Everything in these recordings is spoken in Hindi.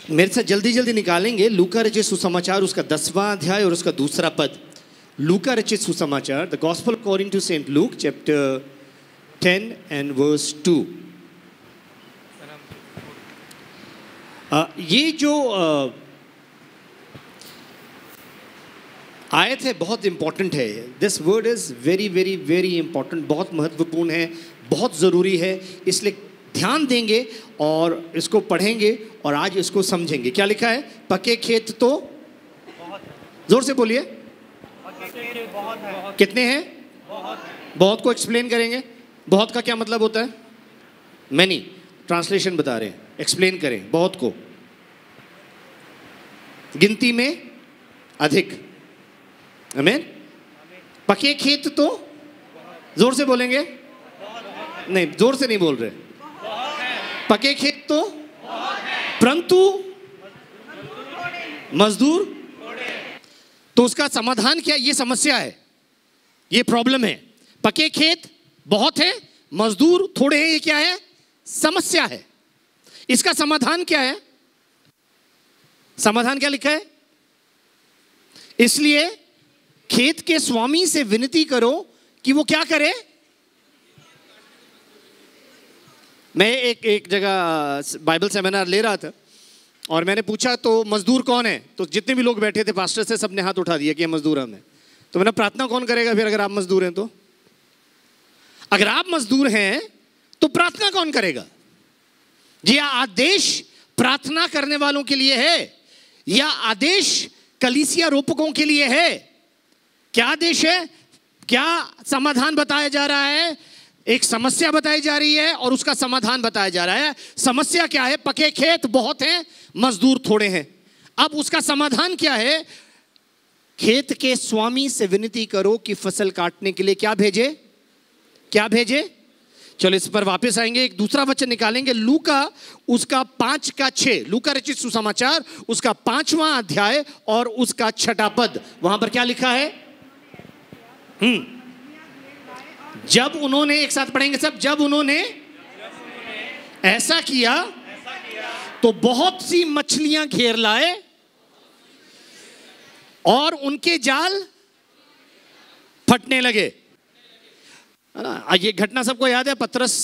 मेरे से जल्दी जल्दी निकालेंगे लूका रचित सुसमाचार उसका 10वां अध्याय और उसका दूसरा पद। लूका रचित सुसमाचार, the gospel according to saint Luke chapter 10 and verse 2। ये जो आयत है बहुत इंपॉर्टेंट है। This word is very very very important, बहुत महत्वपूर्ण है, बहुत ज़रूरी है, इसलिए ध्यान देंगे और इसको पढ़ेंगे और आज इसको समझेंगे। क्या लिखा है? पके खेत तो जोर से बोलिए, कितने हैं? बहुत को एक्सप्लेन करेंगे। बहुत का क्या मतलब होता है? मैनी, ट्रांसलेशन बता रहे हैं, एक्सप्लेन करें। बहुत को गिनती में अधिक। आमीन। पके खेत तो जोर से बोलेंगे, नहीं जोर से नहीं बोल रहे। पके खेत तो परंतु मजदूर, तो उसका समाधान क्या? ये समस्या है, ये प्रॉब्लम है। पके खेत बहुत है, मजदूर थोड़े हैं, ये क्या है? समस्या है। इसका समाधान क्या है? समाधान क्या लिखा है? इसलिए खेत के स्वामी से विनती करो कि वो क्या करे। मैं एक जगह बाइबल सेमिनार ले रहा था और मैंने पूछा तो मजदूर कौन है, तो जितने भी लोग बैठे थे पास्टर से सबने हाथ उठा दिया कि ये मजदूर हम हैं। तो मैंने प्रार्थना कौन करेगा फिर अगर आप मजदूर हैं तो? अगर आप मजदूर हैं तो प्रार्थना कौन करेगा? जी आदेश प्रार्थना करने वालों के लिए है या आदेश कलीसिया रोपकों के लिए है? क्या आदेश है? क्या समाधान बताया जा रहा है? एक समस्या बताई जा रही है और उसका समाधान बताया जा रहा है। समस्या क्या है? पके खेत बहुत हैं, मजदूर थोड़े हैं। अब उसका समाधान क्या है? खेत के स्वामी से विनती करो कि फसल काटने के लिए क्या भेजे? क्या भेजे? चलो इस पर वापस आएंगे। एक दूसरा वचन निकालेंगे, लूका उसका 5:6, लूका रचित सुसमाचार उसका 5वां अध्याय और उसका 6ठा पद। वहां पर क्या लिखा है? जब उन्होंने, एक साथ पढ़ेंगे सब, जब उन्होंने ऐसा किया तो बहुत सी मछलियां घेर लाए और उनके जाल फटने लगे। ये घटना सबको याद है। पतरस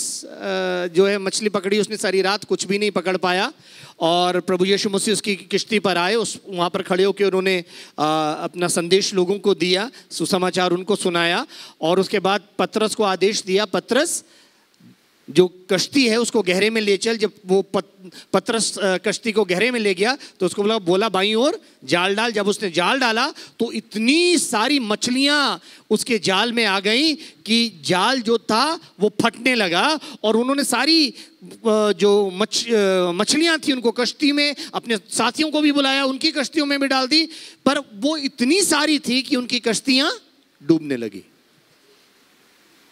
जो है मछली पकड़ी, उसने सारी रात कुछ भी नहीं पकड़ पाया और प्रभु यीशु मसीह उसकी किश्ती पर आए। उस वहाँ पर खड़े होकर उन्होंने अपना संदेश लोगों को दिया, सुसमाचार उनको सुनाया और उसके बाद पतरस को आदेश दिया, पतरस जो कश्ती है उसको गहरे में ले चल। जब वो पतरस कश्ती को गहरे में ले गया तो उसको बोला बाईं ओर जाल डाल। जब उसने जाल डाला तो इतनी सारी मछलियां उसके जाल में आ गई कि जाल जो था वो फटने लगा और उन्होंने सारी जो मछलियां थी उनको कश्ती में, अपने साथियों को भी बुलाया, उनकी कश्तियों में भी डाल दी, पर वो इतनी सारी थी कि उनकी कश्तियां डूबने लगी।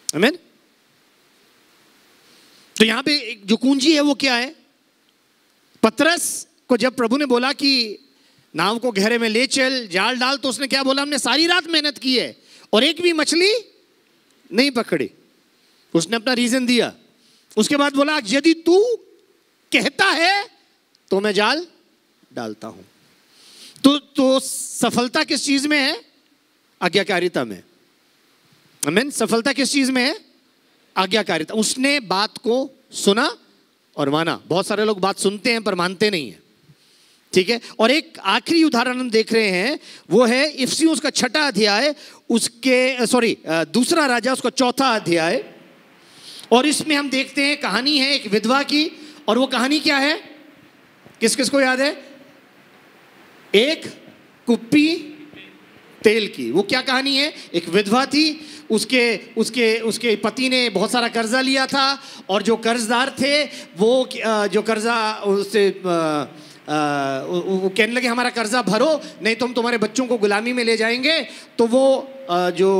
आमीन। तो यहां पे जो कुंजी है वो क्या है? पतरस को जब प्रभु ने बोला कि नाव को गहरे में ले चल, जाल डाल, तो उसने क्या बोला? हमने सारी रात मेहनत की है और एक भी मछली नहीं पकड़ी। उसने अपना रीजन दिया। उसके बाद बोला यदि तू कहता है तो मैं जाल डालता हूं। तो सफलता किस चीज में है? आज्ञाकारिता में। आमीन। सफलता किस चीज में है? आज्ञाकारिता। उसने बात को सुना और माना। बहुत सारे लोग बात सुनते हैं पर मानते नहीं है, ठीक है। और एक आखिरी उदाहरण हम देख रहे हैं, वो है इफिसियों उसका 6ठा अध्याय, उसके दूसरा राजा उसका 4था अध्याय। और इसमें हम देखते हैं कहानी है एक विधवा की। और वो कहानी क्या है? किस किस को याद है? एक कुप्पी तेल की। वो क्या कहानी है? एक विधवा थी, उसके पति ने बहुत सारा कर्जा लिया था और जो कर्जदार थे वो जो कर्जा उससे वो कहने लगे हमारा कर्जा भरो नहीं तो हम तुम्हारे बच्चों को गुलामी में ले जाएंगे। तो वो जो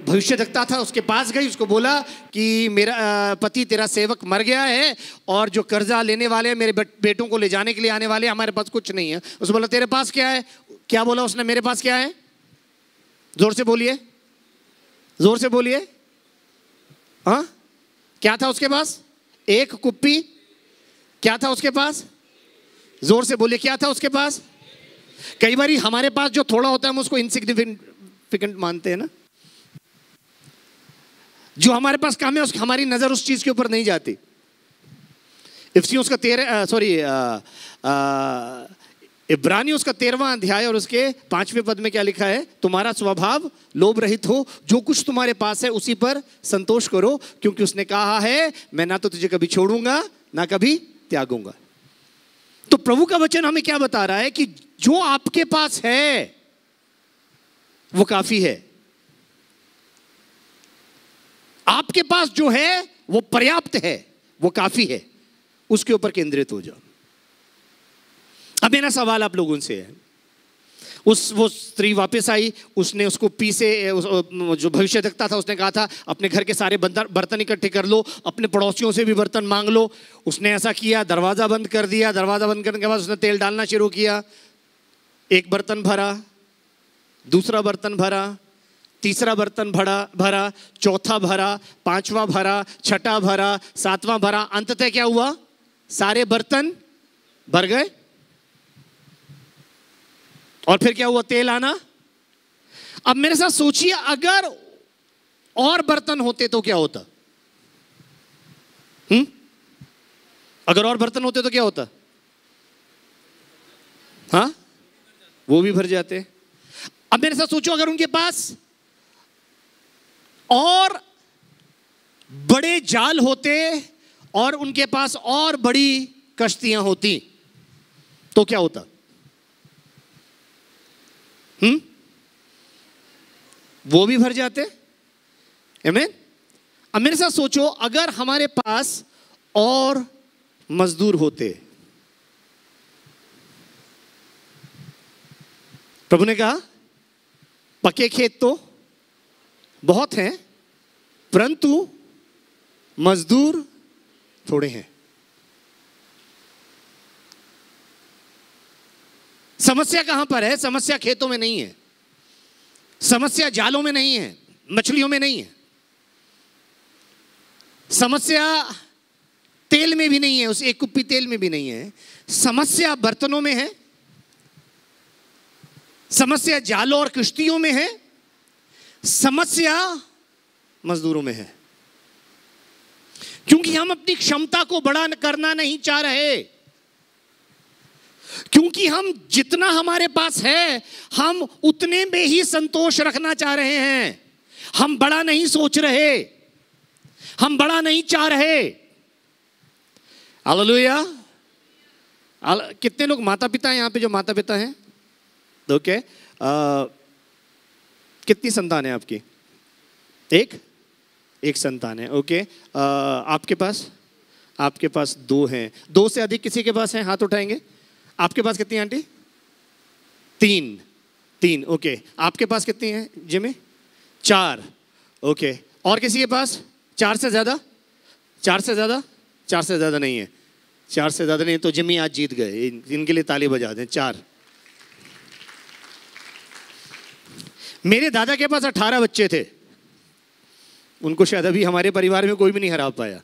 भविष्यद्वक्ता था उसके पास गई, उसको बोला कि मेरा पति तेरा सेवक मर गया है और जो कर्जा लेने वाले हैं मेरे बेटों को ले जाने के लिए आने वाले, हमारे पास कुछ नहीं है। उसने बोला तेरे पास क्या है? क्या बोला उसने? मेरे पास क्या है? जोर से बोलिए, जोर से बोलिए। हाँ, क्या था उसके पास? एक कुप्पी। क्या था उसके पास? जोर से बोलिए, क्या था उसके पास? कई बार हमारे पास जो थोड़ा होता है हम उसको इनसिग्निफिकेंट मानते हैं ना। जो हमारे पास काम है हमारी नजर उस चीज के ऊपर नहीं जाती। इफ्सियों उसका 13वां अध्याय और उसके 5वें पद में क्या लिखा है? तुम्हारा स्वभाव लोभ रहित हो, जो कुछ तुम्हारे पास है उसी पर संतोष करो, क्योंकि उसने कहा है मैं ना तो तुझे कभी छोड़ूंगा ना कभी त्यागूंगा। तो प्रभु का वचन हमें क्या बता रहा है कि जो आपके पास है वो काफी है। आपके पास जो है वो पर्याप्त है, वो काफी है, उसके ऊपर केंद्रित हो जाओ। अब मेरा सवाल आप लोगों से है, वो स्त्री वापस आई, उसने उसको पीसे, जो भविष्य देखता था उसने कहा था अपने घर के सारे बर्तन इकट्ठे कर लो, अपने पड़ोसियों से भी बर्तन मांग लो। उसने ऐसा किया, दरवाजा बंद कर दिया। दरवाजा बंद करने के बाद उसने तेल डालना शुरू किया। एक बर्तन भरा, दूसरा बर्तन भरा, तीसरा बर्तन भरा, चौथा भरा, पांचवा भरा, छठा भरा, सातवां भरा। अंततः क्या हुआ? सारे बर्तन भर गए। और फिर क्या हुआ? तेल आना। अब मेरे साथ सोचिए, अगर और बर्तन होते तो क्या होता? अगर और बर्तन होते तो क्या होता? हाँ, वो भी भर जाते। अब मेरे साथ सोचो, अगर उनके पास और बड़े जाल होते और उनके पास और बड़ी कश्तियां होती तो क्या होता? वो भी भर जाते। आमीन। अब मेरे साथ सोचो, अगर हमारे पास और मजदूर होते। प्रभु ने कहा पके खेत तो बहुत हैं, परंतु मजदूर थोड़े हैं। समस्या कहां पर है? समस्या खेतों में नहीं है, समस्या जालों में नहीं है, मछलियों में नहीं है, समस्या तेल में भी नहीं है, उस एक कुप्पी तेल में भी नहीं है। समस्या बर्तनों में है, समस्या जालों और किश्तियों में है, समस्या मजदूरों में है। क्योंकि हम अपनी क्षमता को बड़ा करना नहीं चाह रहे, क्योंकि हम जितना हमारे पास है हम उतने में ही संतोष रखना चाह रहे हैं। हम बड़ा नहीं सोच रहे, हम बड़ा नहीं चाह रहे। हालेलुया। कितने लोग माता पिता हैं यहां पे? जो माता पिता हैं, ओके। कितनी संतान है आपकी? एक संतान है, ओके। आपके पास 2 हैं। 2 से अधिक किसी के पास है? हाथ उठाएंगे। आपके पास कितनी आंटी? 3, ओके। आपके पास कितनी है जिमी? 4, ओके। और किसी के पास 4 से ज्यादा? 4 से ज्यादा? 4 से ज्यादा नहीं है। 4 से ज्यादा नहीं, तो जिमी आज जीत गए। इनके लिए ताली बजा दें। 4। मेरे दादा के पास 18 बच्चे थे, उनको शायद अभी हमारे परिवार में कोई भी नहीं हरा पाया,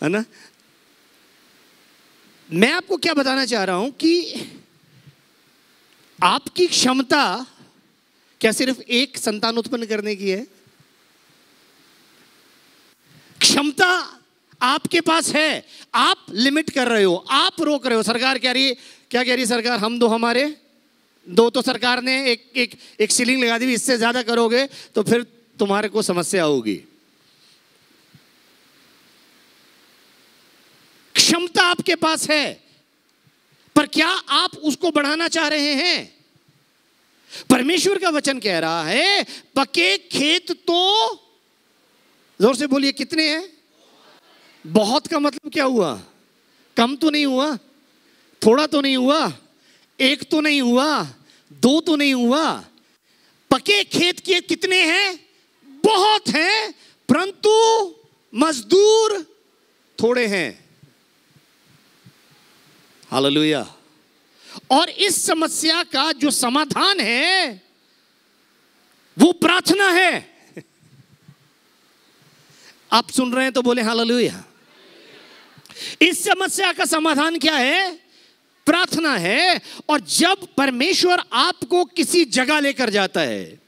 है ना। मैं आपको क्या बताना चाह रहा हूं कि आपकी क्षमता क्या सिर्फ एक संतान उत्पन्न करने की है? क्षमता आपके पास है, आप लिमिट कर रहे हो, आप रोक रहे हो। सरकार क्या कह रही सरकार? हम 2 हमारे 2, तो सरकार ने एक सीलिंग लगा दी, इससे ज्यादा करोगे तो फिर तुम्हारे को समस्या होगी। क्षमता आपके पास है, पर क्या आप उसको बढ़ाना चाह रहे हैं? परमेश्वर का वचन कह रहा है पके खेत तो, जोर से बोलिए, कितने हैं? बहुत का मतलब क्या हुआ? कम तो नहीं हुआ, थोड़ा तो नहीं हुआ, 1 तो नहीं हुआ, 2 तो नहीं हुआ। पके खेत के कितने हैं? बहुत हैं, परंतु मजदूर थोड़े हैं। हालेलुया। और इस समस्या का जो समाधान है वो प्रार्थना है। आप सुन रहे हैं तो बोले हालेलुया। इस समस्या का समाधान क्या है? प्रार्थना है। और जब परमेश्वर आपको किसी जगह लेकर जाता है,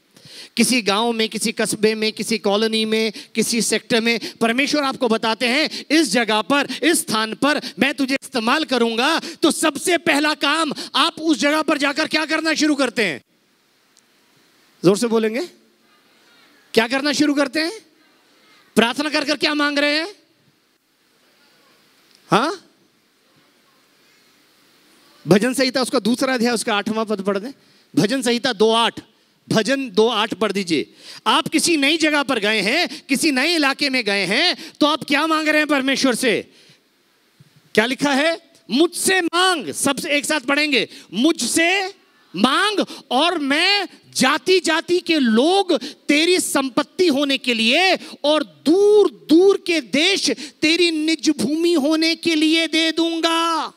किसी गांव में, किसी कस्बे में, किसी कॉलोनी में, किसी सेक्टर में, परमेश्वर आपको बताते हैं इस जगह पर, इस स्थान पर मैं तुझे इस्तेमाल करूंगा, तो सबसे पहला काम आप उस जगह पर जाकर क्या करना शुरू करते हैं? जोर से बोलेंगे, क्या करना शुरू करते हैं? प्रार्थना कर कर क्या मांग रहे हैं? हाँ, भजन संहिता उसका दूसरा अध्याय उसका 8वां पद पढ़ दें। भजन संहिता 2:8, भजन 2:8 पढ़ दीजिए। आप किसी नई जगह पर गए हैं, किसी नए इलाके में गए हैं, तो आप क्या मांग रहे हैं परमेश्वर से? क्या लिखा है? मुझसे मांग। सबसे एक साथ पढ़ेंगे, मुझसे मांग और मैं जाति जाति के लोग तेरी संपत्ति होने के लिए और दूर दूर के देश तेरी निज भूमि होने के लिए दे दूंगा।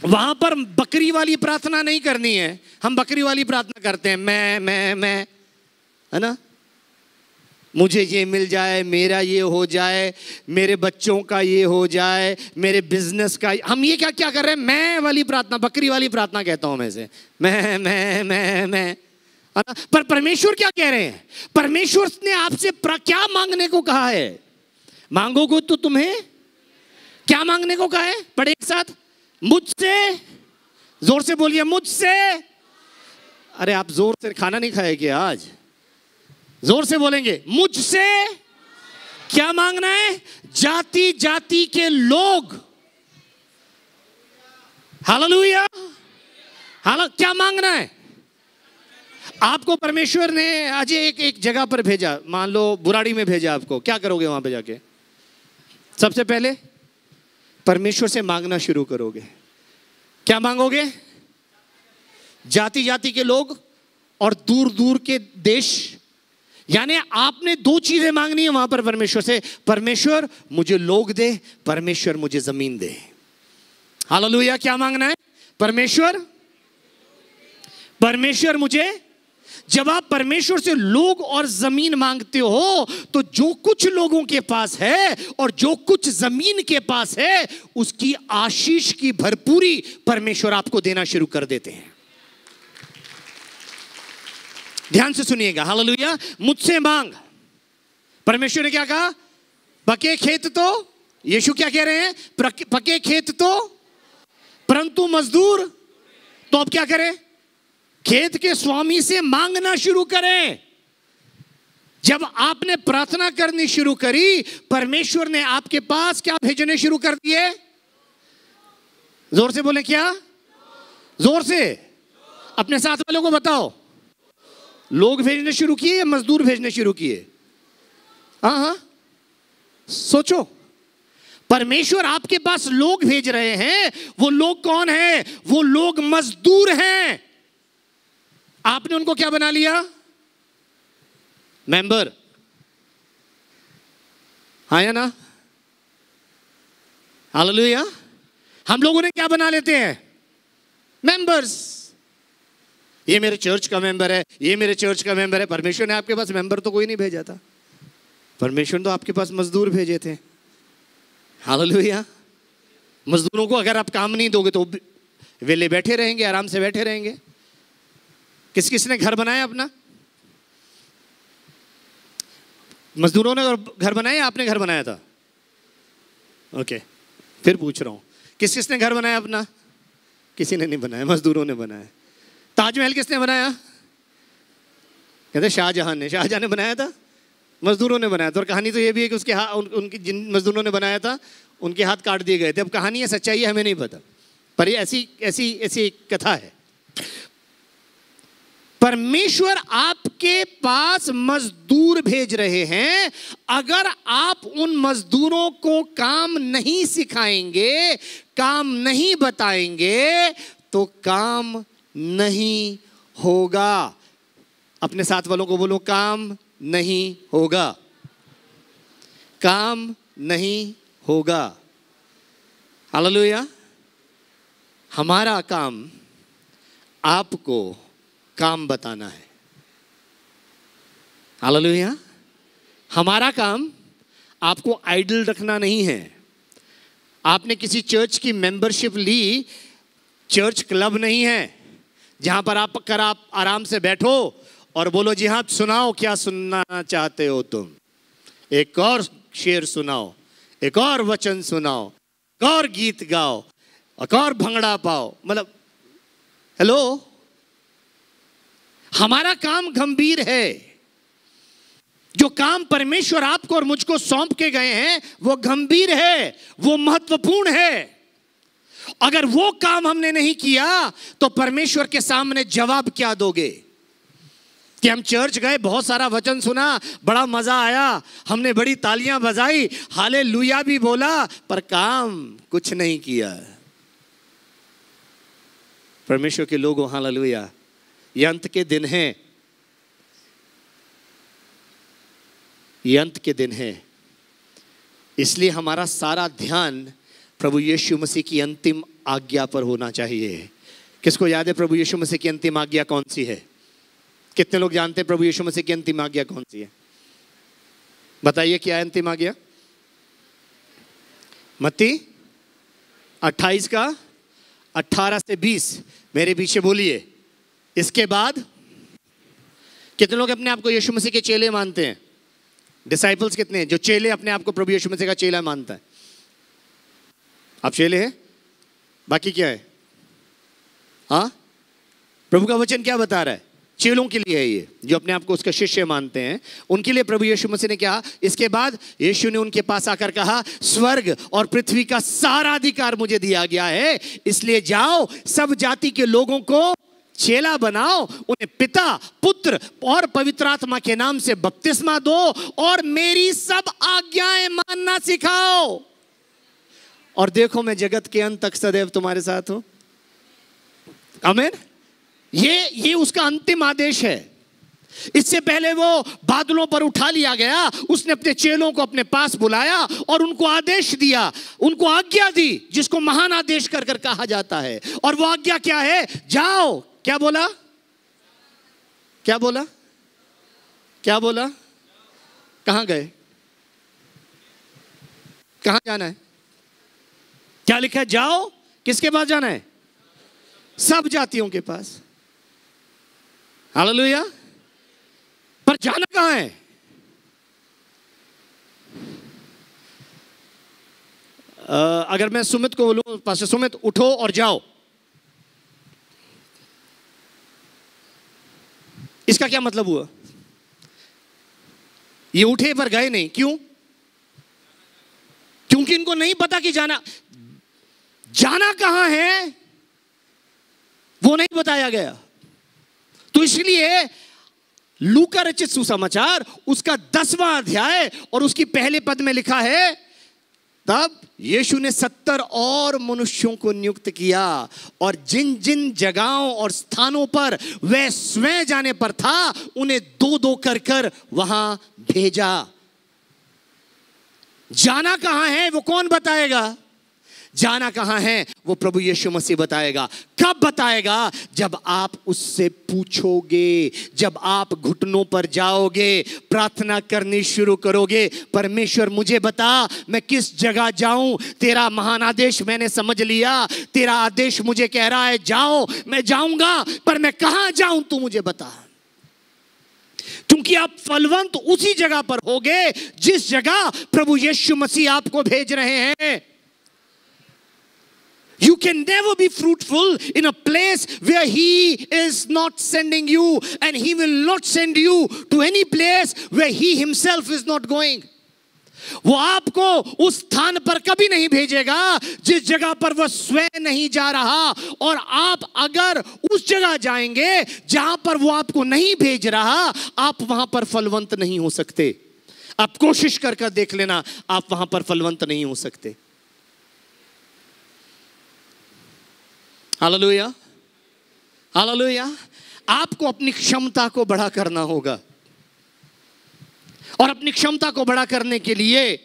वहां पर बकरी वाली प्रार्थना नहीं करनी है। हम बकरी वाली प्रार्थना करते हैं, मैं, है ना, मुझे ये मिल जाए, मेरा ये हो जाए, मेरे बच्चों का ये हो जाए, मेरे बिजनेस का। हम ये क्या क्या कर रहे हैं? मैं वाली प्रार्थना, बकरी वाली प्रार्थना कहता हूं मैं से, मैं, है ना। पर परमेश्वर क्या कह रहे हैं? परमेश्वर ने आपसे क्या मांगने को कहा है? मांगोगे तो तुम्हें क्या मांगने को कहा है? पढ़े एक साथ, मुझसे। जोर से बोलिए, मुझसे। अरे आप जोर से खाना नहीं खाए क्या आज? जोर से बोलेंगे, मुझसे क्या मांगना है? जाति जाति के लोग। हालेलुया। क्या मांगना है आपको? परमेश्वर ने आज एक जगह पर भेजा, मान लो बुराड़ी में भेजा आपको, क्या करोगे वहां पे जाके? सबसे पहले परमेश्वर से मांगना शुरू करोगे। क्या मांगोगे? जाति जाति के लोग और दूर दूर के देश। यानी आपने दो चीजें मांगनी है वहां पर परमेश्वर से। परमेश्वर मुझे लोग दे, परमेश्वर मुझे जमीन दे। हालेलुया। क्या मांगना है? परमेश्वर मुझे। जब आप परमेश्वर से लोग और जमीन मांगते हो, तो जो कुछ लोगों के पास है और जो कुछ जमीन के पास है, उसकी आशीष की भरपूरी परमेश्वर आपको देना शुरू कर देते हैं। ध्यान से सुनिएगा। हालेलुया। मुझसे मांग। परमेश्वर ने क्या कहा? पके खेत तो, यीशु क्या कह रहे हैं? पके खेत तो, परंतु मजदूर। तो अब क्या करें? खेत के स्वामी से मांगना शुरू करें। जब आपने प्रार्थना करनी शुरू करी, परमेश्वर ने आपके पास क्या भेजने शुरू कर दिए? जोर से बोले, क्या? जोर से अपने साथ वालों को बताओ। लोग भेजने शुरू किए या मजदूर भेजने शुरू किए? हाँ, सोचो। परमेश्वर आपके पास लोग भेज रहे हैं। वो लोग कौन है? वो लोग मजदूर हैं। आपने उनको क्या बना लिया? मेंबर। हाँ या ना? हालेलुया। हम लोगों ने क्या बना लेते हैं? मेंबर्स। ये मेरे चर्च का मेंबर है, ये मेरे चर्च का मेंबर है। परमेश्वर ने आपके पास मेंबर तो कोई नहीं भेजा था। परमेश्वर ने तो आपके पास मजदूर भेजे थे। हालेलुया। मजदूरों को अगर आप काम नहीं दोगे तो वेले बैठे रहेंगे, आराम से बैठे रहेंगे। किस किस ने घर बनाया अपना? मजदूरों ने घर बनाया, आपने घर बनाया था? ओके, फिर पूछ रहा हूं, किस किस ने घर बनाया अपना? किसी ने नहीं बनाया, मजदूरों ने बनाया। ताजमहल किसने बनाया? कहते शाहजहां ने। शाहजहां ने बनाया था? मजदूरों ने बनाया था। और कहानी तो ये भी है कि उसके उनकी जिन मजदूरों ने बनाया था, उनके हाथ काट दिए गए थे। अब कहानी है, सच्चाई है, हमें नहीं पता, पर ये ऐसी कथा है। परमेश्वर आपके पास मजदूर भेज रहे हैं। अगर आप उन मजदूरों को काम नहीं सिखाएंगे, काम नहीं बताएंगे, तो काम नहीं होगा। अपने साथ वालों को बोलो, काम नहीं होगा। काम नहीं होगा। हालेलुया। हमारा काम आपको काम बताना है। हालेलुया। हमारा काम आपको आइडल रखना नहीं है। आपने किसी चर्च की मेंबरशिप ली, चर्च क्लब नहीं है जहां पर आप आराम से बैठो और बोलो जी हाँ सुनाओ क्या सुनना चाहते हो तुम, एक और शेर सुनाओ, एक और वचन सुनाओ, एक और गीत गाओ, एक और भंगड़ा पाओ। मतलब हेलो, हमारा काम गंभीर है। जो काम परमेश्वर आपको और मुझको सौंप के गए हैं वो गंभीर है, वो महत्वपूर्ण है। अगर वो काम हमने नहीं किया तो परमेश्वर के सामने जवाब क्या दोगे? कि हम चर्च गए, बहुत सारा वचन सुना, बड़ा मजा आया, हमने बड़ी तालियां बजाई, हालेलुया भी बोला, पर काम कुछ नहीं किया। परमेश्वर के लोगों हालेलुया, ये अंत के दिन हैं, ये अंत के दिन है, इसलिए हमारा सारा ध्यान प्रभु यीशु मसीह की अंतिम आज्ञा पर होना चाहिए। किसको याद है प्रभु यीशु मसीह की अंतिम आज्ञा कौन सी है? कितने लोग जानते हैं प्रभु यीशु मसीह की अंतिम आज्ञा कौन सी है? बताइए क्या है अंतिम आज्ञा? मत्ती 28 का 18 से 20 मेरे पीछे बोलिए। इसके बाद कितने लोग अपने आप को यीशु मसीह के चेले मानते हैं? डिसाइपल्स कितने हैं जो चेले अपने आप को प्रभु यीशु मसीह का चेला मानता है? आप चेले हैं? बाकी क्या है? हाँ, प्रभु का वचन क्या बता रहा है? चेलों के लिए है ये, जो अपने आप को उसका शिष्य मानते हैं, उनके लिए प्रभु यीशु मसीह ने क्या? इसके बाद यीशु ने उनके पास आकर कहा, स्वर्ग और पृथ्वी का सारा अधिकार मुझे दिया गया है, इसलिए जाओ सब जाति के लोगों को चेला बनाओ, उन्हें पिता पुत्र और पवित्र आत्मा के नाम से बपतिस्मा दो और मेरी सब आज्ञाएं मानना सिखाओ, और देखो मैं जगत के अंत तक सदैव तुम्हारे साथ हूं। आमीन। ये उसका अंतिम आदेश है। इससे पहले वो बादलों पर उठा लिया गया, उसने अपने चेलों को अपने पास बुलाया और उनको आदेश दिया, उनको आज्ञा दी, जिसको महान आदेश कर कर कहा जाता है। और वो आज्ञा क्या है? जाओ। क्या बोला? क्या बोला? क्या बोला? कहां गए? कहां जाना है? क्या लिखा है? जाओ। किसके पास जाना है? सब जातियों के पास। हालेलुया। पर जाना कहां है? अगर मैं सुमित को बोलूं, पास्टर सुमित उठो और जाओ, इसका क्या मतलब हुआ? ये उठे पर गए नहीं। क्यों? क्योंकि इनको नहीं पता कि जाना कहां है वो नहीं बताया गया। तो इसलिए लूका रचित सुसमाचार उसका 10वां अध्याय और उसकी पहले पद में लिखा है, तब यीशु ने 70 और मनुष्यों को नियुक्त किया और जिन जिन जगहों और स्थानों पर वह स्वयं जाने पर था उन्हें 2-2 कर कर वहां भेजा। जाना कहां है वो कौन बताएगा? जाना कहां है वो प्रभु यीशु मसीह बताएगा। कब बताएगा? जब आप उससे पूछोगे, जब आप घुटनों पर जाओगे, प्रार्थना करनी शुरू करोगे, परमेश्वर मुझे बता मैं किस जगह जाऊं, तेरा महान आदेश मैंने समझ लिया, तेरा आदेश मुझे कह रहा है जाओ, मैं जाऊंगा, पर मैं कहां जाऊं तू मुझे बता। क्योंकि आप फलवंत उसी जगह पर होगे जिस जगह प्रभु यीशु मसीह आपको भेज रहे हैं। You can never be fruitful in a place where he is not sending you, and he will not send you to any place where he himself is not going. वो आपको उस स्थान पर कभी नहीं भेजेगा जिस जगह पर वह स्वयं नहीं जा रहा। और आप अगर उस जगह जाएंगे जहां पर वो आपको नहीं भेज रहा, आप वहां पर फलवंत नहीं हो सकते। आप कोशिश कर कर देख लेना, आप वहां पर फलवंत नहीं हो सकते। Hallelujah, hallelujah. आपको अपनी क्षमता को बड़ा करना होगा, और अपनी क्षमता को बड़ा करने के लिए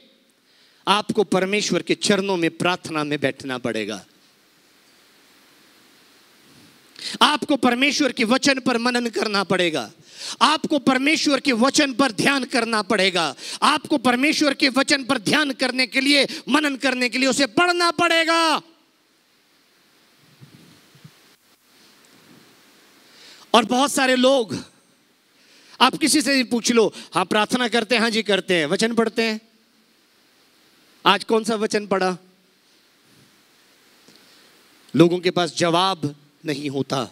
आपको परमेश्वर के चरणों में प्रार्थना में बैठना पड़ेगा। आपको परमेश्वर के वचन पर मनन करना पड़ेगा, आपको परमेश्वर के वचन पर ध्यान करना पड़ेगा, आपको परमेश्वर के वचन पर ध्यान करने के लिए, मनन करने के लिए उसे पढ़ना पड़ेगा। और बहुत सारे लोग, आप किसी से भी पूछ लो, हाँ प्रार्थना करते हैं, हाँ जी करते हैं, वचन पढ़ते हैं, आज कौन सा वचन पढ़ा? लोगों के पास जवाब नहीं होता।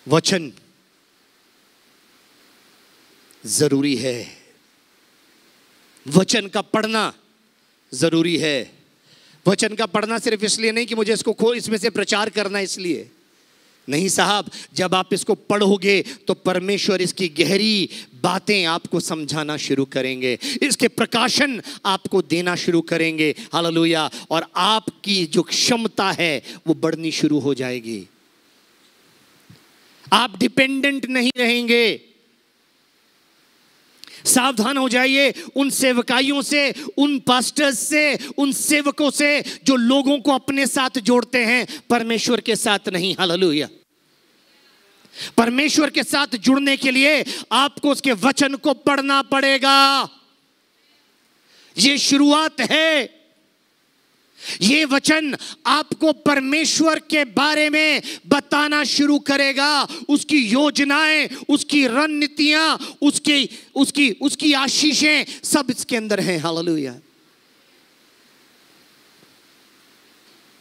वचन जरूरी है, वचन का पढ़ना जरूरी है। वचन का पढ़ना सिर्फ इसलिए नहीं कि मुझे इसको इसमें से प्रचार करना, इसलिए नहीं साहब, जब आप इसको पढ़ोगे तो परमेश्वर इसकी गहरी बातें आपको समझाना शुरू करेंगे, इसके प्रकाशन आपको देना शुरू करेंगे। हालेलुया। और आपकी जो क्षमता है वो बढ़नी शुरू हो जाएगी। आप डिपेंडेंट नहीं रहेंगे। सावधान हो जाइए उन सेवकाइयों से, उन पास्टर्स से, उन सेवकों से जो लोगों को अपने साथ जोड़ते हैं, परमेश्वर के साथ नहीं। हालेलुया। परमेश्वर के साथ जुड़ने के लिए आपको उसके वचन को पढ़ना पड़ेगा। यह शुरुआत है। ये वचन आपको परमेश्वर के बारे में बताना शुरू करेगा, उसकी योजनाएं, उसकी रणनीतियां, उसकी आशीषें सब इसके अंदर हैं। हालेलुया।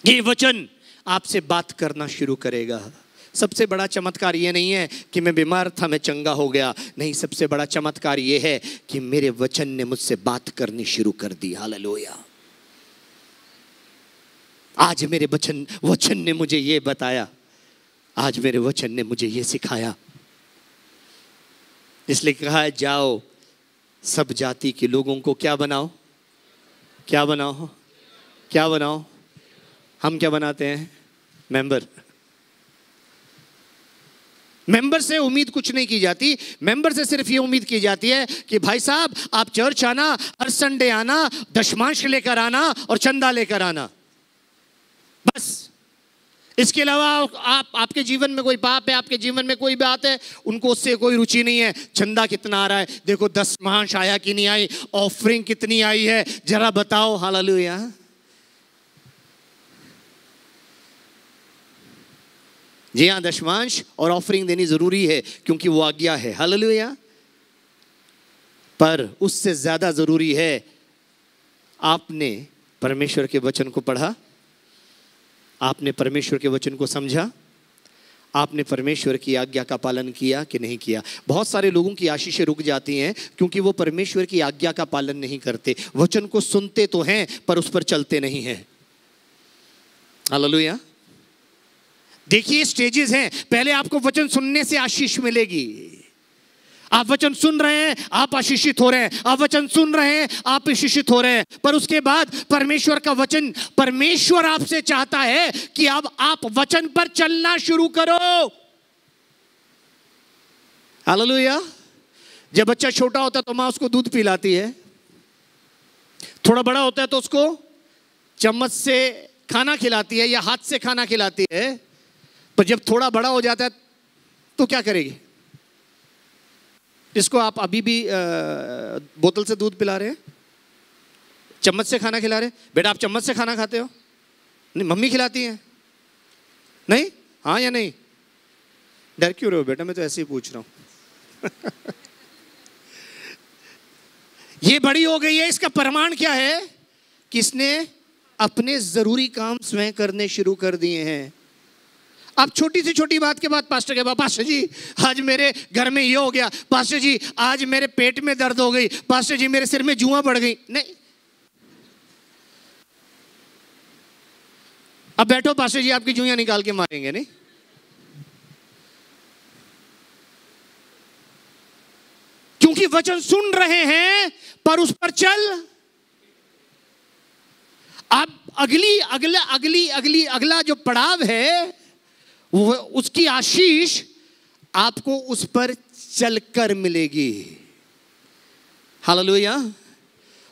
ये वचन आपसे बात करना शुरू करेगा। सबसे बड़ा चमत्कार ये नहीं है कि मैं बीमार था, मैं चंगा हो गया। नहीं, सबसे बड़ा चमत्कार ये है कि मेरे वचन ने मुझसे बात करनी शुरू कर दी। हालेलुया। आज मेरे वचन ने मुझे ये बताया, आज मेरे वचन ने मुझे ये सिखाया। इसलिए कहा है, जाओ सब जाति के लोगों को क्या बनाओ, क्या बनाओ, क्या बनाओ। हम क्या बनाते हैं? मेंबर। मेंबर से उम्मीद कुछ नहीं की जाती। मेंबर से सिर्फ ये उम्मीद की जाती है कि भाई साहब आप चर्च आना, हर संडे आना, दशमांश लेकर आना और चंदा लेकर आना, बस। इसके अलावा आपके जीवन में कोई पाप है, आपके जीवन में कोई बात है, उनको उससे कोई रुचि नहीं है। चंदा कितना आ रहा है, देखो दशमांश आया कि नहीं आई, ऑफरिंग कितनी आई है, जरा बताओ। हालेलुया। जी हाँ, दशमांश और ऑफरिंग देनी जरूरी है क्योंकि वो आज्ञा है। हालेलुया। पर उससे ज्यादा जरूरी है आपने परमेश्वर के वचन को पढ़ा, आपने परमेश्वर के वचन को समझा, आपने परमेश्वर की आज्ञा का पालन किया कि नहीं किया। बहुत सारे लोगों की आशीषें रुक जाती हैं क्योंकि वो परमेश्वर की आज्ञा का पालन नहीं करते। वचन को सुनते तो हैं पर उस पर चलते नहीं हैं। हालेलुया। देखिए स्टेजेस हैं। पहले आपको वचन सुनने से आशीष मिलेगी। आप वचन सुन रहे हैं, आप आशीषित हो रहे हैं। आप वचन सुन रहे हैं, आप आशीषित हो रहे हैं। पर उसके बाद परमेश्वर का वचन, परमेश्वर आपसे चाहता है कि अब आप वचन पर चलना शुरू करो। हालेलुया। जब बच्चा छोटा होता है तो माँ उसको दूध पिलाती है, थोड़ा बड़ा होता है तो उसको चम्मच से खाना खिलाती है या हाथ से खाना खिलाती है। पर जब थोड़ा बड़ा हो जाता है तो क्या करेगी? इसको आप अभी भी बोतल से दूध पिला रहे हैं, चम्मच से खाना खिला रहे हैं। बेटा आप चम्मच से खाना खाते हो? नहीं, मम्मी खिलाती हैं। नहीं? हाँ या नहीं? डर क्यों रहे हो बेटा? मैं तो ऐसे ही पूछ रहा हूं। ये बड़ी हो गई है। इसका प्रमाण क्या है? कि इसने अपने जरूरी काम स्वयं करने शुरू कर दिए हैं। अब छोटी से छोटी बात के बाद पास्टर के बाद, पास्टर जी आज मेरे घर में ये हो गया, पास्टर जी आज मेरे पेट में दर्द हो गई, पास्टर जी मेरे सिर में जुआं पड़ गई। नहीं, अब बैठो, पास्टर जी आपकी जुइयां निकाल के मारेंगे। नहीं, क्योंकि वचन सुन रहे हैं पर उस पर चल। अब अगला जो पड़ाव है वो, उसकी आशीष आपको उस पर चलकर मिलेगी। हालेलुया।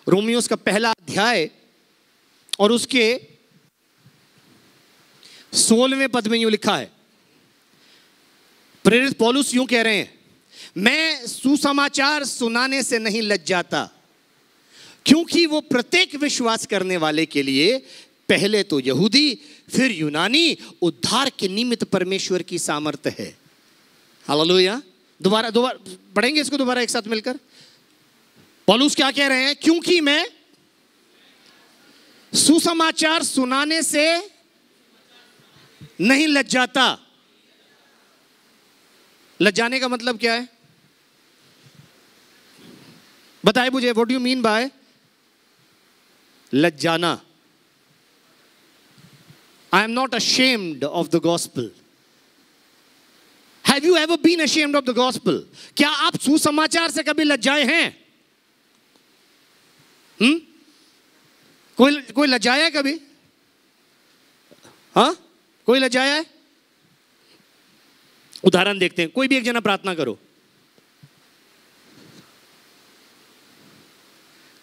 रोमियोस का पहला अध्याय और उसके 16वें पद में यूं लिखा है, प्रेरित पौलुस यूं कह रहे हैं, मैं सुसमाचार सुनाने से नहीं लज्जाता, क्योंकि वो प्रत्येक विश्वास करने वाले के लिए पहले तो यहूदी फिर यूनानी उद्धार के निमित्त परमेश्वर की सामर्थ्य है। हालेलुया। दोबारा पढ़ेंगे इसको दोबारा एक साथ मिलकर। पौलुस क्या कह रहे हैं? क्योंकि मैं सुसमाचार सुनाने से नहीं लज्जाता। लज्जाने का मतलब क्या है? बताए मुझे, what do you mean by लज्जाना? I am not ashamed of the gospel. Have you ever been ashamed of the gospel? क्या आप सुसमाचार से कभी लज्जाए हैं? कोई लज्जाया है कभी? हाँ, कोई लज्जाया है? उदाहरण देखते हैं। कोई भी एक जना प्रार्थना करो।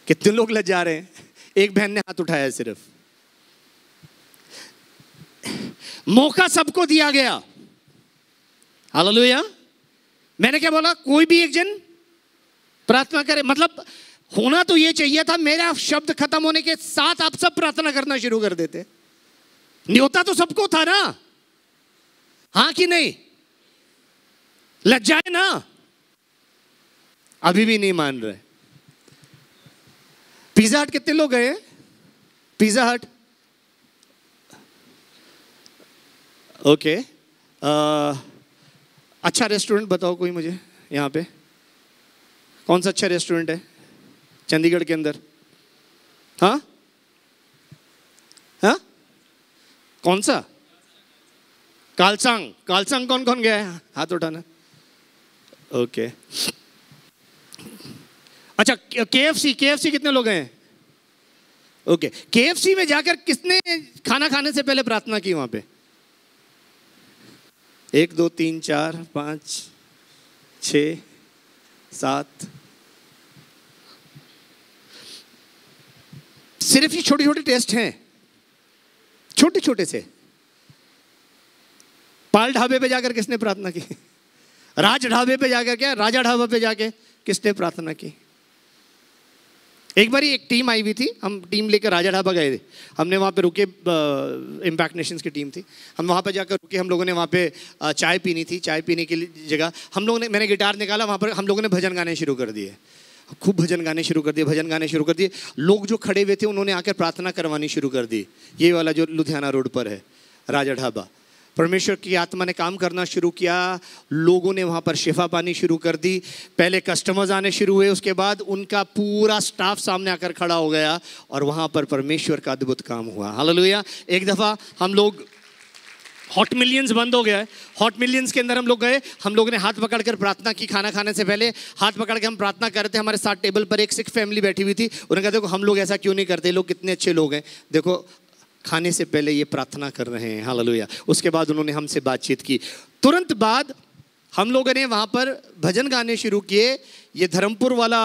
कितने लोग लज्जा रहे हैं? एक बहन ने हाथ उठाया सिर्फ। मौका सबको दिया गया। हालेलुया। मैंने क्या बोला? कोई भी एक जन प्रार्थना करे। मतलब होना तो ये चाहिए था, मेरा शब्द खत्म होने के साथ आप सब प्रार्थना करना शुरू कर देते। न्योता तो सबको था ना, हाँ कि नहीं? लज्जाए ना? अभी भी नहीं मान रहे। पिज्जा हट कितने लोग गए? पिज्जा हट, ओके। अच्छा रेस्टोरेंट बताओ कोई मुझे यहाँ पे। कौन सा अच्छा रेस्टोरेंट है चंडीगढ़ के अंदर? हाँ हाँ, कौन सा? कालसंग। कालसंग कौन कौन गया है? हाथ उठाना। ओके। अच्छा, केएफसी कितने लोग हैं? ओके। केएफसी में जाकर किसने खाना खाने से पहले प्रार्थना की वहां पे? 1 2 3 4 5 6 7। सिर्फ ये छोटे छोटे टेस्ट हैं, छोटे छोटे से। पाल ढाबे पे जाकर किसने प्रार्थना की? राज ढाबे पे जाकर, क्या राजा ढाबा पे जाके किसने प्रार्थना की? एक बार एक टीम आई हुई थी, हम टीम लेकर राजा ढाबा गए थे। हमने वहाँ पे रुके, इम्पैक्ट नेशंस की टीम थी। हम वहाँ पे जाकर रुके, हम लोगों ने वहाँ पे चाय पीनी थी। चाय पीने की जगह हम लोगों ने, मैंने गिटार निकाला, वहाँ पर हम लोगों ने भजन गाने शुरू कर दिए। खूब भजन गाने शुरू कर दिए। लोग जो खड़े हुए थे उन्होंने आकर प्रार्थना करवानी शुरू कर दी। ये वाला जो लुधियाना रोड पर है राजा ढाबा, परमेश्वर की आत्मा ने काम करना शुरू किया। लोगों ने वहाँ पर शिफा पानी शुरू कर दी। पहले कस्टमर्स आने शुरू हुए, उसके बाद उनका पूरा स्टाफ सामने आकर खड़ा हो गया और वहाँ पर परमेश्वर का अद्भुत काम हुआ। हालेलुया। एक दफ़ा हम लोग, हॉट मिलियंस बंद हो गया है, हॉट मिलियंस के अंदर हम लोग गए। हम लोगों ने हाथ पकड़कर प्रार्थना की। खाना खाने से पहले हाथ पकड़ के हम प्रार्थना कर रहे थे। हमारे साथ टेबल पर एक सिख फैमिली बैठी हुई थी। उन्होंने कहा देखो हम लोग ऐसा क्यों नहीं करते, लोग कितने अच्छे लोग हैं, देखो खाने से पहले ये प्रार्थना कर रहे हैं। हालेलुया। उसके बाद उन्होंने हमसे बातचीत की। तुरंत बाद हम लोगों ने वहाँ पर भजन गाने शुरू किए। ये धर्मपुर वाला,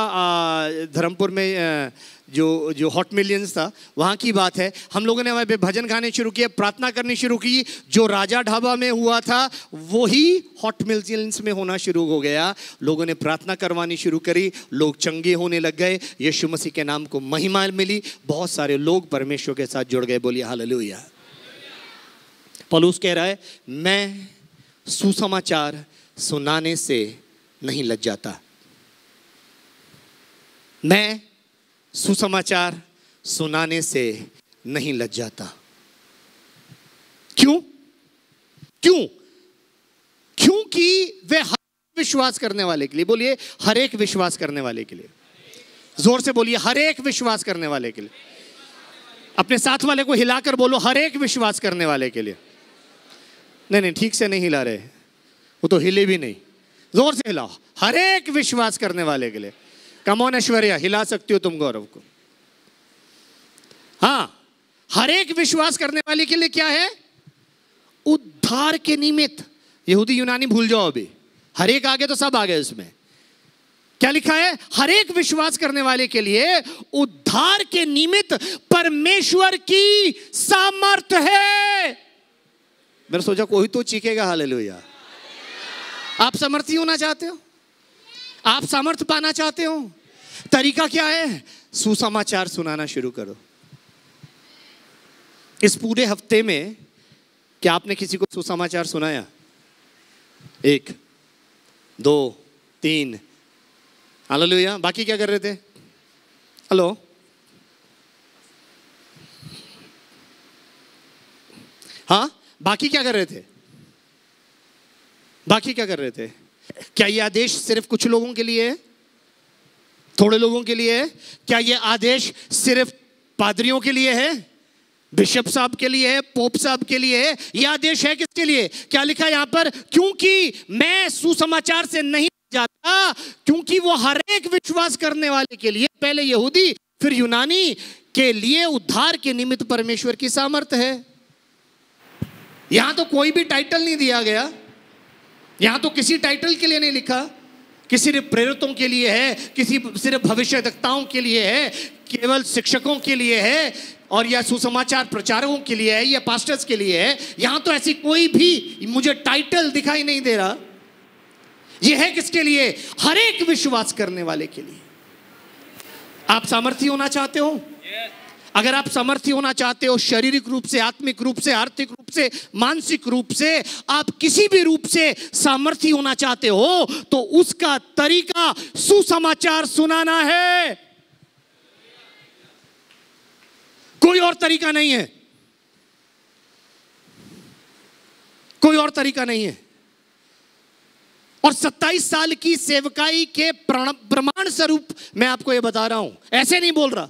धर्मपुर में जो हॉट मिलियंस था वहाँ की बात है। हम लोगों ने वहाँ पे भजन गाने शुरू किए, प्रार्थना करनी शुरू की। जो राजा ढाबा में हुआ था वही हॉट मिलियंस में होना शुरू हो गया। लोगों ने प्रार्थना करवानी शुरू करी, लोग चंगे होने लग गए। यीशु मसीह के नाम को महिमा मिली। बहुत सारे लोग परमेश्वर के साथ जुड़ गए। बोलिए हालेलुया। पौलुस कह रहा है मैं सुसमाचार सुनाने से नहीं लज्जाता। मैं सुसमाचार सुनाने से नहीं लज्जाता। क्यों? क्योंकि वे हर विश्वास करने वाले के लिए, बोलिए हर एक विश्वास करने वाले के लिए, जोर से बोलिए हर एक विश्वास करने वाले के लिए। अपने साथ वाले को हिलाकर बोलो हर एक विश्वास करने वाले के लिए। नहीं, ठीक से नहीं हिला रहे, वो तो हिले भी नहीं। जोर से हिलाओ, हर एक विश्वास करने वाले के लिए। कम ऑन ऐश्वर्या, हिला सकती हो तुम गौरव को। हाँ, हर एक विश्वास करने वाले के लिए क्या है? उद्धार के निमित्त। यहूदी यूनानी भूल जाओ अभी, हर एक आगे तो सब आ गए। उसमें क्या लिखा है? हर एक विश्वास करने वाले के लिए उद्धार के निमित्त परमेश्वर की सामर्थ है। मैंने सोचा कोई तो चीखेगा हालेलुया। आप समर्थी होना चाहते हो? आप सामर्थ पाना चाहते हो? तरीका क्या है? सुसमाचार सुनाना शुरू करो। इस पूरे हफ्ते में क्या आपने किसी को सुसमाचार सुनाया? 1 2 3, हालेलुया। बाकी क्या कर रहे थे? हेलो, हाँ, बाकी क्या कर रहे थे? बाकी क्या कर रहे थे? क्या यह आदेश सिर्फ कुछ लोगों के लिए है? थोड़े लोगों के लिए है? क्या यह आदेश सिर्फ पादरियों के लिए है? बिशप साहब के लिए है? पोप साहब के लिए है? यह आदेश है किसके लिए? क्या लिखा है यहां पर? क्योंकि मैं सुसमाचार से नहीं जाता, क्योंकि वो हर एक विश्वास करने वाले के लिए, पहले यहूदी फिर यूनानी के लिए उद्धार के निमित्त परमेश्वर की सामर्थ है। यहां तो कोई भी टाइटल नहीं दिया गया, यहां तो किसी टाइटल के लिए नहीं लिखा, किसी प्रेरितों के लिए है, किसी सिर्फ भविष्यवक्ताओं के लिए है, केवल शिक्षकों के लिए है, और या सुसमाचार प्रचारकों के लिए है, या पास्टर्स के लिए है। यहां तो ऐसी कोई भी मुझे टाइटल दिखाई नहीं दे रहा। यह है किसके लिए? हर एक विश्वास करने वाले के लिए। आप सामर्थी होना चाहते हो? अगर आप सामर्थी होना चाहते हो, शारीरिक रूप से, आत्मिक रूप से, आर्थिक रूप से, मानसिक रूप से, आप किसी भी रूप से सामर्थी होना चाहते हो, तो उसका तरीका सुसमाचार सुनाना है। कोई और तरीका नहीं है, कोई और तरीका नहीं है। और 27 साल की सेवकाई के प्रमाण स्वरूप मैं आपको यह बता रहा हूं, ऐसे नहीं बोल रहा।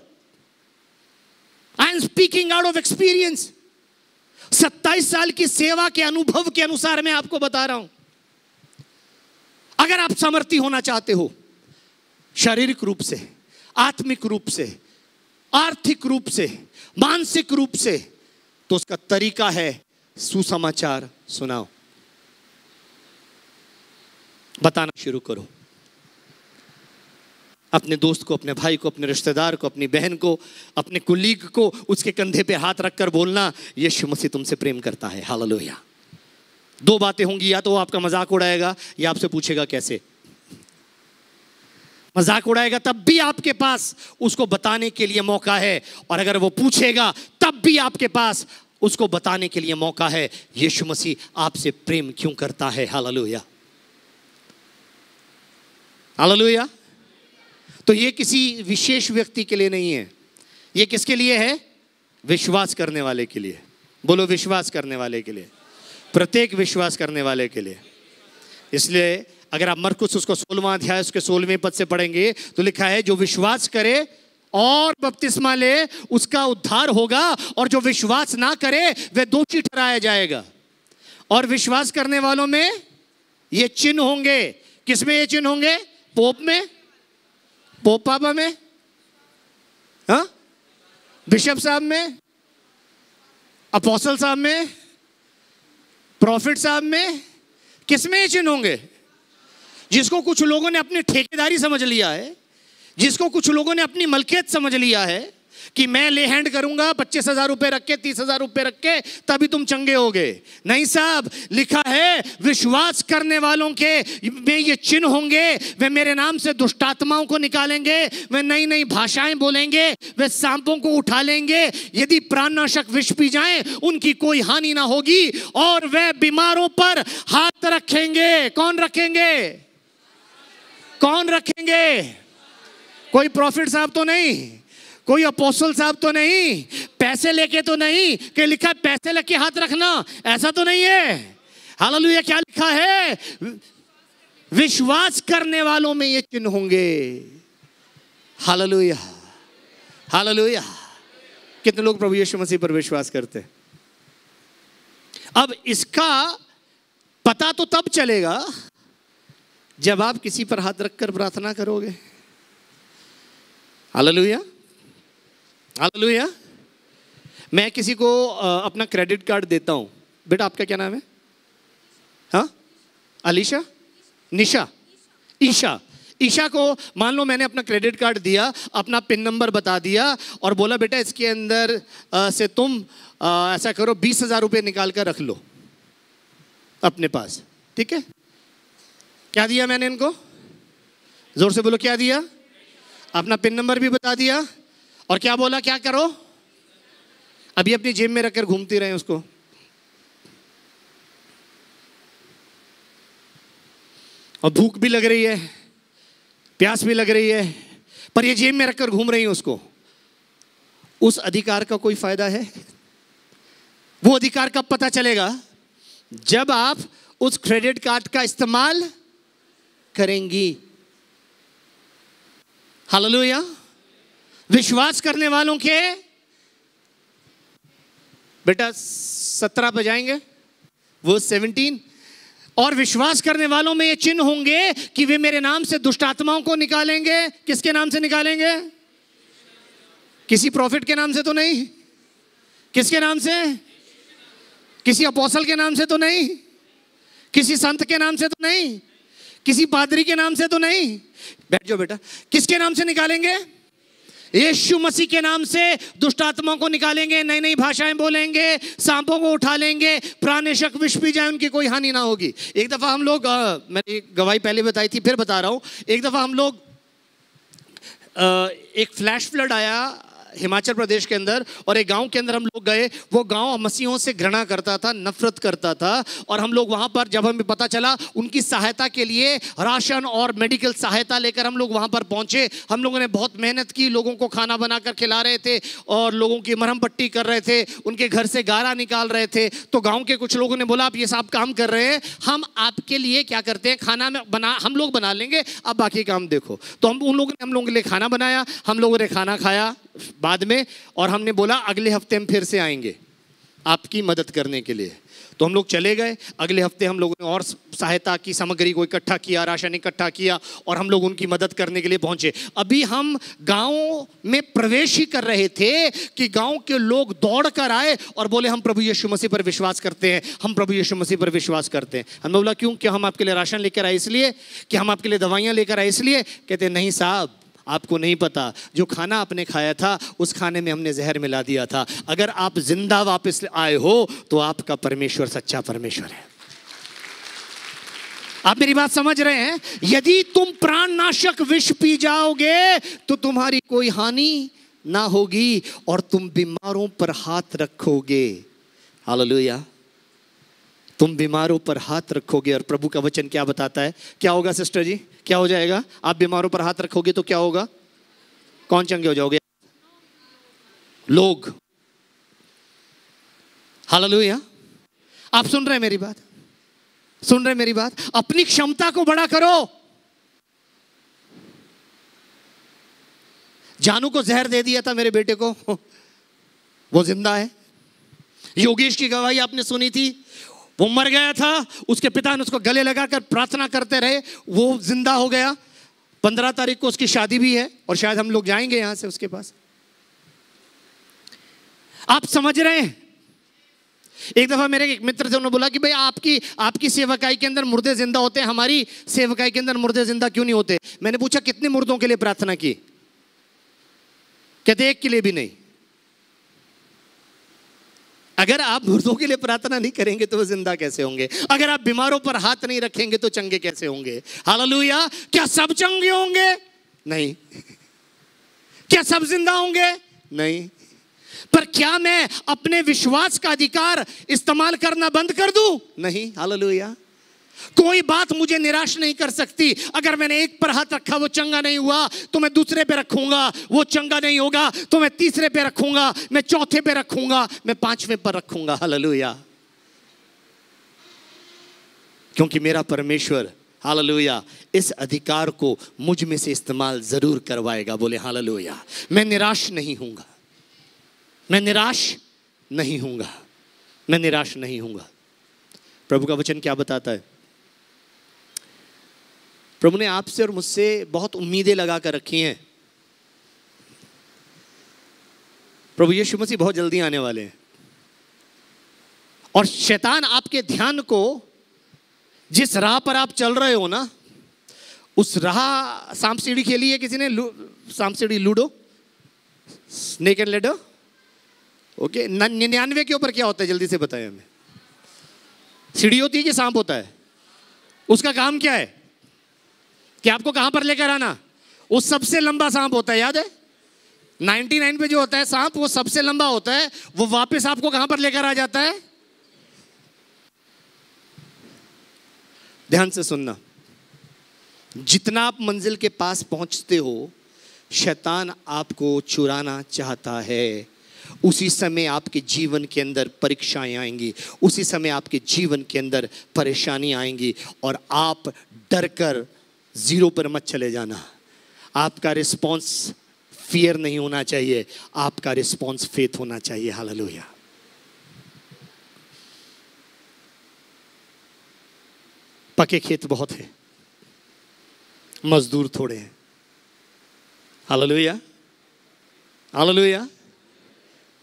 I am speaking out of experience. 27 साल की सेवा के अनुभव के अनुसार मैं आपको बता रहा हूं। अगर आप सामर्थी होना चाहते हो, शारीरिक रूप से, आत्मिक रूप से, आर्थिक रूप से, मानसिक रूप से, तो उसका तरीका है सुसमाचार सुनाओ। बताना शुरू करो। अपने दोस्त को, अपने भाई को, अपने रिश्तेदार को, अपनी बहन को, अपने कुलीग को उसके कंधे पे हाथ रखकर बोलना, यीशु मसीह तुमसे प्रेम करता है। हालेलुया। 2 बातें होंगी, या तो वो आपका मजाक उड़ाएगा या आपसे पूछेगा कैसे। मजाक उड़ाएगा तब भी आपके पास उसको बताने के लिए मौका है, और अगर वो पूछेगा तब भी आपके पास उसको बताने के लिए मौका है, यीशु मसीह आपसे प्रेम क्यों करता है। Hallelujah, hallelujah. तो ये किसी विशेष व्यक्ति के लिए नहीं है, ये किसके लिए है? विश्वास करने वाले के लिए। बोलो, विश्वास करने वाले के लिए, प्रत्येक विश्वास करने वाले के लिए। इसलिए अगर आप मरकुस उसको 16वां अध्याय उसके 16वें पद से पढ़ेंगे तो लिखा है, जो विश्वास करे और बपतिस्मा ले उसका उद्धार होगा, और जो विश्वास ना करे वह दोषी ठहराया जाएगा। और विश्वास करने वालों में ये चिन्ह होंगे। किसमें ये चिन्ह होंगे? पोप में, पोप पापा में, हाँ, बिशप साहब में, अपोस्टल साहब में, प्रॉफिट साहब में। किसमें ये चिन्ह होंगे? जिसको कुछ लोगों ने अपनी ठेकेदारी समझ लिया है, जिसको कुछ लोगों ने अपनी मलकियत समझ लिया है कि मैं ले हैंड करूंगा 25,000 रुपए रख के, 30,000 रुपए रख के, तभी तुम चंगे होगे। नहीं साहब, लिखा है विश्वास करने वालों के में ये चिन्ह होंगे, वे मेरे नाम से दुष्ट आत्माओं को निकालेंगे, वे नई नई भाषाएं बोलेंगे, वे सांपों को उठा लेंगे, यदि प्राणनाशक विष पी जाएं उनकी कोई हानि ना होगी, और वे बीमारों पर हाथ रखेंगे। कौन रखेंगे? कौन रखेंगे? कोई प्रॉफिट साहब तो नहीं, कोई अपोस्टल साहब तो नहीं, पैसे लेके तो नहीं कि लिखा है पैसे लेके हाथ रखना, ऐसा तो नहीं है। हालेलुया। क्या लिखा है? विश्वास करने वालों में ये चिन्ह होंगे। Hallelujah, hallelujah. कितने लोग प्रभु यीशु मसीह पर विश्वास करते हैं? अब इसका पता तो तब चलेगा जब आप किसी पर हाथ रखकर प्रार्थना करोगे। Hallelujah, hallelujah. मैं किसी को अपना क्रेडिट कार्ड देता हूं। बेटा आपका क्या नाम है? हाँ, अलीशा, निशा, ईशा। ईशा को मान लो मैंने अपना क्रेडिट कार्ड दिया, अपना पिन नंबर बता दिया और बोला बेटा इसके अंदर से तुम ऐसा करो 20,000 रुपये निकाल कर रख लो। अपने पास। ठीक है, क्या दिया मैंने इनको? जोर से बोलो, क्या दिया? अपना पिन नंबर भी बता दिया और क्या बोला, क्या करो? अभी अपनी जेब में रखकर घूमती रहे उसको। और भूख भी लग रही है, प्यास भी लग रही है, पर ये जेब में रखकर घूम रही है उसको। उस अधिकार का कोई फायदा है? वो अधिकार कब पता चलेगा? जब आप उस क्रेडिट कार्ड का इस्तेमाल करेंगी। हालेलुया। विश्वास करने वालों के बेटा 17 पे जाएंगे, वो 17। और विश्वास करने वालों में ये चिन्ह होंगे कि वे मेरे नाम से दुष्ट आत्माओं को निकालेंगे। किसके नाम से निकालेंगे? किसी प्रॉफिट के नाम से तो नहीं? किसके नाम से? किसी अपोस्टल के नाम से तो नहीं? किसी संत के नाम से तो नहीं? किसी पादरी के नाम से तो नहीं? बैठ जाओ बेटा। किसके नाम से निकालेंगे? यीशु मसीह के नाम से दुष्ट आत्माओं को निकालेंगे, नई नई भाषाएं बोलेंगे, सांपों को उठा लेंगे, प्राणनाशक विष पी जाए, उनकी कोई हानि ना होगी। एक दफा हम लोग, मैंने गवाही पहले बताई थी, फिर बता रहा हूं। एक दफा हम लोग, एक फ्लैश फ्लड आया हिमाचल प्रदेश के अंदर, और एक गांव के अंदर हम लोग गए। वो गांव मसीहों से घृणा करता था, नफरत करता था। और हम लोग वहां पर, जब हमें पता चला, उनकी सहायता के लिए राशन और मेडिकल सहायता लेकर हम लोग वहां पर पहुंचे। हम लोगों ने बहुत मेहनत की, लोगों को खाना बनाकर खिला रहे थे और लोगों की मरहम पट्टी कर रहे थे, उनके घर से गारा निकाल रहे थे। तो गाँव के कुछ लोगों ने बोला, आप ये सब काम कर रहे हैं, हम आपके लिए क्या करते हैं, खाना में बना, हम लोग बना लेंगे, अब बाकी काम देखो। तो उन लोगों ने हम लोगों के लिए खाना बनाया, हम लोगों ने खाना खाया बाद में, और हमने बोला अगले हफ्ते हम फिर से आएंगे आपकी मदद करने के लिए। तो हम लोग चले गए। अगले हफ्ते हम लोगों ने और सहायता की सामग्री को इकट्ठा किया, राशन इकट्ठा किया, और हम लोग उनकी मदद करने के लिए पहुंचे। अभी हम गांव में प्रवेश ही कर रहे थे कि गांव के लोग दौड़ कर आए और बोले, हम प्रभु यीशु मसीह पर विश्वास करते हैं, हम प्रभु यीशु मसीह पर विश्वास करते हैं। हमने बोला, क्यों? क्या हम आपके लिए राशन लेकर आए इसलिए? कि हम आपके लिए दवाइयाँ लेकर आए इसलिए? कहते नहीं साहब, आपको नहीं पता, जो खाना आपने खाया था उस खाने में हमने जहर मिला दिया था। अगर आप जिंदा वापस आए हो तो आपका परमेश्वर सच्चा परमेश्वर है। आप मेरी बात समझ रहे हैं? यदि तुम प्राणनाशक विष पी जाओगे तो तुम्हारी कोई हानि ना होगी और तुम बीमारों पर हाथ रखोगे। हालेलुया। तुम बीमारों पर हाथ रखोगे। और प्रभु का वचन क्या बताता है? क्या होगा सिस्टर जी? क्या हो जाएगा? आप बीमारों पर हाथ रखोगे तो क्या होगा? कौन चंगे हो जाओगे? लोग। हालेलुया। आप सुन रहे हैं मेरी बात? सुन रहे हैं मेरी बात? अपनी क्षमता को बड़ा करो। जानू को जहर दे दिया था मेरे बेटे को, वो जिंदा है। योगेश की गवाही आपने सुनी थी, वो मर गया था, उसके पिता ने उसको गले लगाकर प्रार्थना करते रहे, वो जिंदा हो गया। 15 तारीख को उसकी शादी भी है और शायद हम लोग जाएंगे यहां से उसके पास। आप समझ रहे हैं? एक दफा मेरे एक मित्र थे, उन्होंने बोला कि भाई आपकी सेवकाई के अंदर मुर्दे जिंदा होते हैं, हमारी सेवकाई के अंदर मुर्दे जिंदा क्यों नहीं होते? मैंने पूछा कितने मुर्दों के लिए प्रार्थना की? कहते एक के लिए भी नहीं। अगर आप मुर्दों के लिए प्रार्थना नहीं करेंगे तो वो जिंदा कैसे होंगे? अगर आप बीमारों पर हाथ नहीं रखेंगे तो चंगे कैसे होंगे? हालेलुया। क्या सब चंगे होंगे? नहीं। क्या सब जिंदा होंगे? नहीं। पर क्या मैं अपने विश्वास का अधिकार इस्तेमाल करना बंद कर दूं? नहीं। हालेलुया। कोई बात मुझे निराश नहीं कर सकती। अगर मैंने एक पर हाथ रखा, वो चंगा नहीं हुआ, तो मैं दूसरे पे रखूंगा, वो चंगा नहीं होगा तो मैं तीसरे पे रखूंगा, मैं चौथे पे रखूंगा, मैं पांचवें पर रखूंगा। हालेलुया। क्योंकि मेरा परमेश्वर, हालेलुया, इस अधिकार को मुझ में से इस्तेमाल जरूर करवाएगा। बोले हालेलुया। मैं निराश नहीं हूंगा, मैं निराश नहीं हूंगा, मैं निराश नहीं हूंगा। प्रभु का वचन क्या बताता है? प्रभु ने आपसे और मुझसे बहुत उम्मीदें लगा कर रखी हैं। प्रभु यीशु मसीह बहुत जल्दी आने वाले हैं और शैतान आपके ध्यान को, जिस राह पर आप चल रहे हो ना, उस राह, सांप सीढ़ी खेली है किसी ने? सांप सीढ़ी, ludo, snake and ladder. Okay, 99 के ऊपर क्या होता है? जल्दी से बताएं हमें। सीढ़ी होती है कि सांप होता है? उसका काम क्या है कि आपको कहां पर लेकर आना? वो सबसे लंबा सांप होता है, याद है? 99 पे जो होता है सांप, वो सबसे लंबा होता है, वो वापस आपको कहां पर लेकर आ जाता है? ध्यान से सुनना, जितना आप मंजिल के पास पहुंचते हो, शैतान आपको चुराना चाहता है। उसी समय आपके जीवन के अंदर परीक्षाएं आएंगी, उसी समय आपके जीवन के अंदर परेशानी आएंगी, और आप डर कर जीरो पर मत चले जाना। आपका रिस्पॉन्स फियर नहीं होना चाहिए, आपका रिस्पॉन्स फेथ होना चाहिए। हालेलुया। पके खेत बहुत है, मजदूर थोड़े हैं। Hallelujah, hallelujah,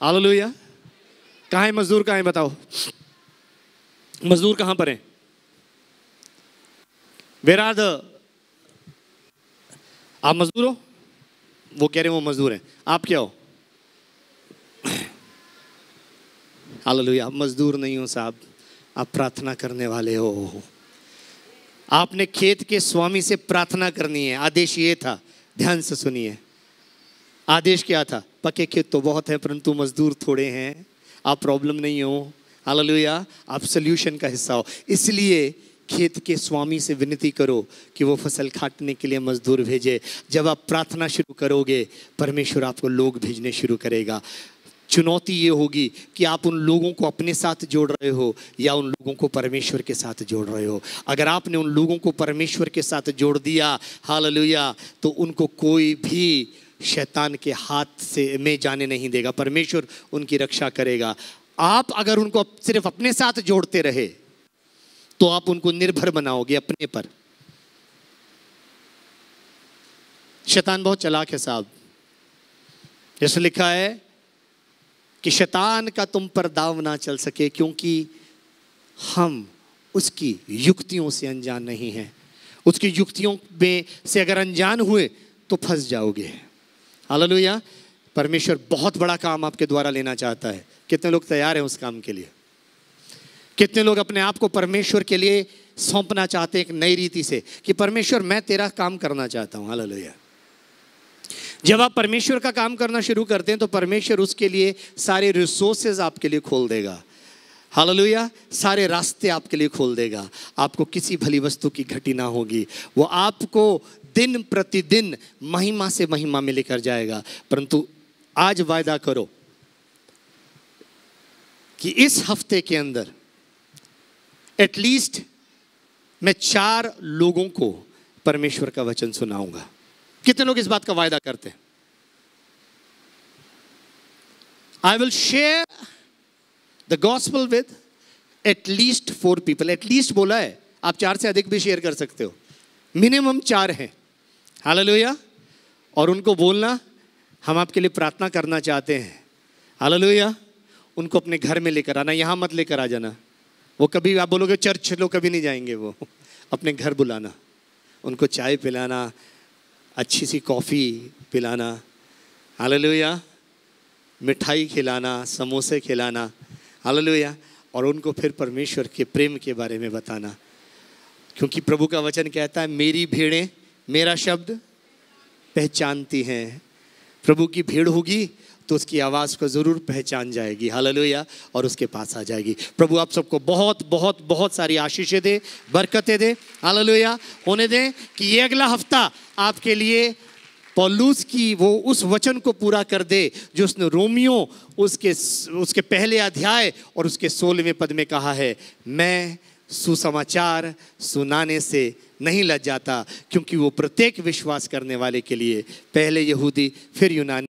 hallelujah. कहाँ है मजदूर? कहाँ है बताओ? मजदूर कहाँ पर हैं? Where are the? आप मजदूर हो? वो कह रहे हैं वो मजदूर हैं, आप क्या हो? हालेलुया। आप मजदूर नहीं हो साहब, आप प्रार्थना करने वाले हो। आपने खेत के स्वामी से प्रार्थना करनी है। आदेश ये था, ध्यान से सुनिए। आदेश क्या था? पके खेत तो बहुत हैं परंतु मजदूर थोड़े हैं। आप प्रॉब्लम नहीं हो, हालेलुया, आप सल्यूशन का हिस्सा हो। इसलिए खेत के स्वामी से विनती करो कि वो फसल काटने के लिए मजदूर भेजे। जब आप प्रार्थना शुरू करोगे, परमेश्वर आपको लोग भेजने शुरू करेगा। चुनौती ये होगी कि आप उन लोगों को अपने साथ जोड़ रहे हो या उन लोगों को परमेश्वर के साथ जोड़ रहे हो। अगर आपने उन लोगों को परमेश्वर के साथ जोड़ दिया, हालेलुया, तो उनको कोई भी शैतान के हाथ से में जाने नहीं देगा। परमेश्वर उनकी रक्षा करेगा। आप अगर उनको सिर्फ अपने साथ जोड़ते रहे तो आप उनको निर्भर बनाओगे अपने पर। शैतान बहुत चालाक है साहब। जैसे लिखा है कि शैतान का तुम पर दाव ना चल सके, क्योंकि हम उसकी युक्तियों से अनजान नहीं हैं। उसकी युक्तियों में से अगर अनजान हुए तो फंस जाओगे। हालेलुया। परमेश्वर बहुत बड़ा काम आपके द्वारा लेना चाहता है। कितने लोग तैयार हैं उस काम के लिए? कितने लोग अपने आप को परमेश्वर के लिए सौंपना चाहते हैं एक नई रीति से कि परमेश्वर मैं तेरा काम करना चाहता हूं। हालेलुया। जब आप परमेश्वर का काम करना शुरू करते हैं तो परमेश्वर उसके लिए सारे रिसोर्सेज आपके लिए खोल देगा। हालेलुया। सारे रास्ते आपके लिए खोल देगा। आपको किसी भली वस्तु की घटी ना होगी। वो आपको दिन प्रतिदिन महिमा से महिमा में लेकर जाएगा। परंतु आज वायदा करो कि इस हफ्ते के अंदर एटलीस्ट मैं 4 लोगों को परमेश्वर का वचन सुनाऊंगा। कितने लोग इस बात का वायदा करते हैं? I will share the gospel with at least 4 people. At least बोला है, आप 4 से अधिक भी शेयर कर सकते हो, मिनिमम 4 हैं। हालेलुया। और उनको बोलना हम आपके लिए प्रार्थना करना चाहते हैं। हालेलुया। उनको अपने घर में लेकर आना, यहाँ मत लेकर आ जाना। वो कभी आप बोलोगे चर्च लोग कभी नहीं जाएंगे, वो अपने घर बुलाना, उनको चाय पिलाना, अच्छी सी कॉफ़ी पिलाना, हालेलुया, मिठाई खिलाना, समोसे खिलाना, हालेलुया, और उनको फिर परमेश्वर के प्रेम के बारे में बताना। क्योंकि प्रभु का वचन कहता है मेरी भेड़ें मेरा शब्द पहचानती हैं। प्रभु की भीड़ होगी तो उसकी आवाज़ को ज़रूर पहचान जाएगी। हालेलुया। और उसके पास आ जाएगी। प्रभु आप सबको बहुत बहुत बहुत सारी आशीषें दे, बरकतें दे। हालेलुया। होने दें कि ये अगला हफ्ता आपके लिए पौलुस की वो उस वचन को पूरा कर दे जो उसने रोमियो उसके पहले अध्याय और उसके 16वें पद में कहा है, मैं सुसमाचार सुनाने से नहीं लज जाता, क्योंकि वो प्रत्येक विश्वास करने वाले के लिए पहले यहूदी फिर यूनानी